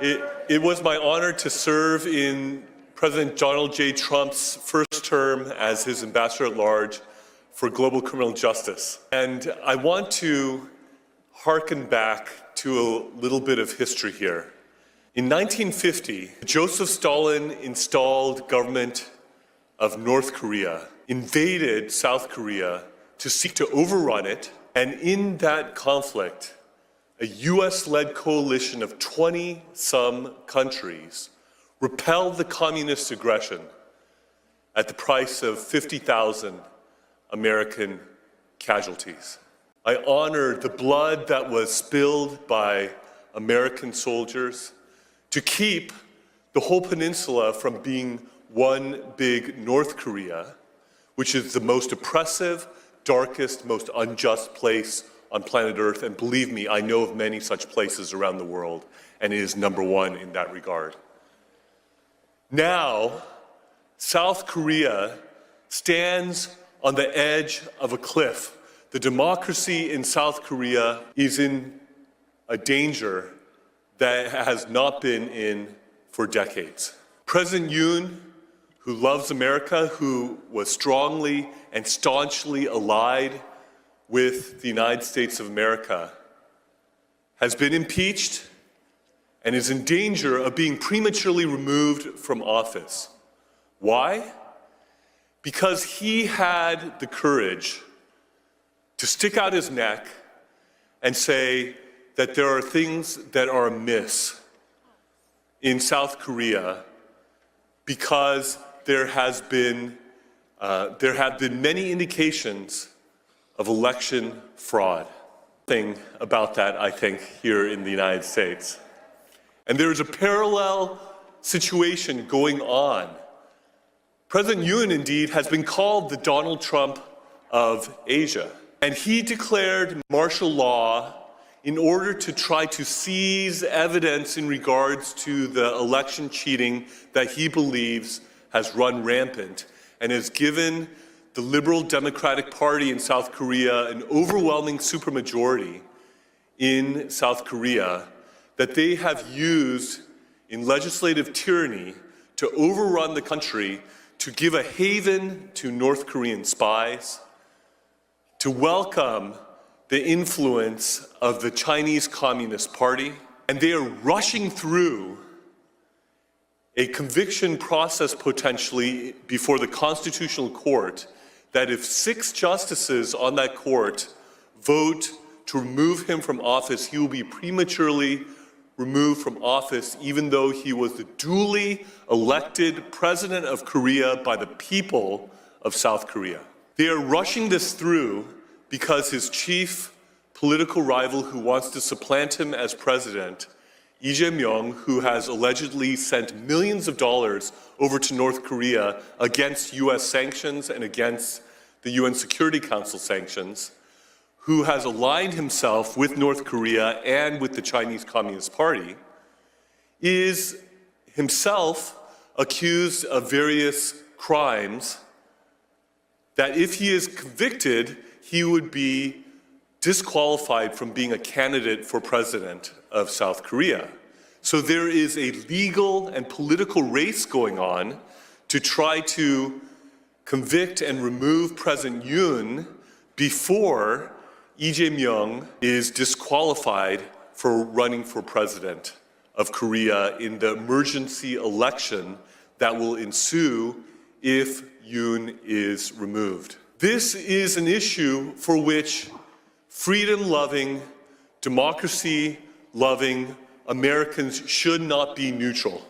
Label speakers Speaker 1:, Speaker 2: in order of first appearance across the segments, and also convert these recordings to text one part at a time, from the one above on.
Speaker 1: It was my honor to serve in President Donald J. Trump's first term as his ambassador at large for global criminal justice. And I want to hearken back to a little bit of history here. In 1950, Joseph Stalin installed government of North Korea, invaded South Korea to seek to overrun it, and in that conflict, a US-led coalition of 20-some countries repelled the communist aggression at the price of 50,000 American casualties. I honor the blood that was spilled by American soldiers to keep the whole peninsula from being one big North Korea, which is the most oppressive, darkest, most unjust place on planet Earth, and believe me, I know of many such places around the world, and it is number one in that regard. Now, South Korea stands on the edge of a cliff. The democracy in South Korea is in a danger that it has not been in for decades. President Yoon, who loves America, who was strongly and staunchly allied with the United States of America, has been impeached and is in danger of being prematurely removed from office. Why? Because he had the courage to stick out his neck and say that there are things that are amiss in South Korea because there have been many indications of election fraud. Thing about that, I think, here in the United States. And there is a parallel situation going on. President Yoon, indeed, has been called the Donald Trump of Asia. And he declared martial law in order to try to seize evidence in regards to the election cheating that he believes has run rampant and has given the Liberal Democratic Party in South Korea an overwhelming supermajority in South Korea that they have used in legislative tyranny to overrun the country, to give a haven to North Korean spies, to welcome the influence of the Chinese Communist Party, and they are rushing through a conviction process potentially before the Constitutional Court that if 6 justices on that court vote to remove him from office, he will be prematurely removed from office even though he was the duly elected president of Korea by the people of South Korea. They are rushing this through because his chief political rival who wants to supplant him as president, Lee Jae-myung, who has allegedly sent millions of dollars over to North Korea against US sanctions and against the UN Security Council sanctions, who has aligned himself with North Korea and with the Chinese Communist Party, is himself accused of various crimes that if he is convicted, he would be disqualified from being a candidate for president of South Korea. So there is a legal and political race going on to try to convict and remove President Yoon before Lee Jae-myung is disqualified for running for president of Korea in the emergency election that will ensue if Yoon is removed. This is an issue for which freedom-loving, democracy-loving Americans should not be neutral.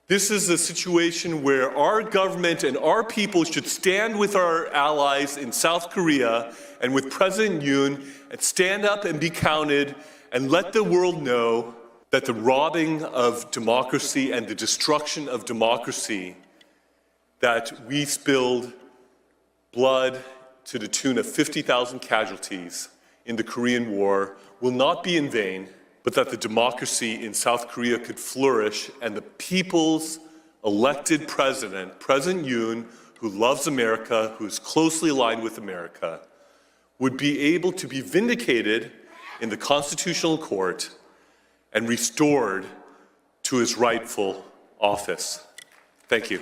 Speaker 1: This is a situation where our government and our people should stand with our allies in South Korea and with President Yoon and stand up and be counted and let the world know that the robbing of democracy and the destruction of democracy, that we spilled blood to the tune of 50,000 casualties in the Korean War, will not be in vain, but that the democracy in South Korea could flourish and the people's elected president, President Yoon, who loves America, who is closely aligned with America, would be able to be vindicated in the Constitutional Court and restored to his rightful office. Thank you.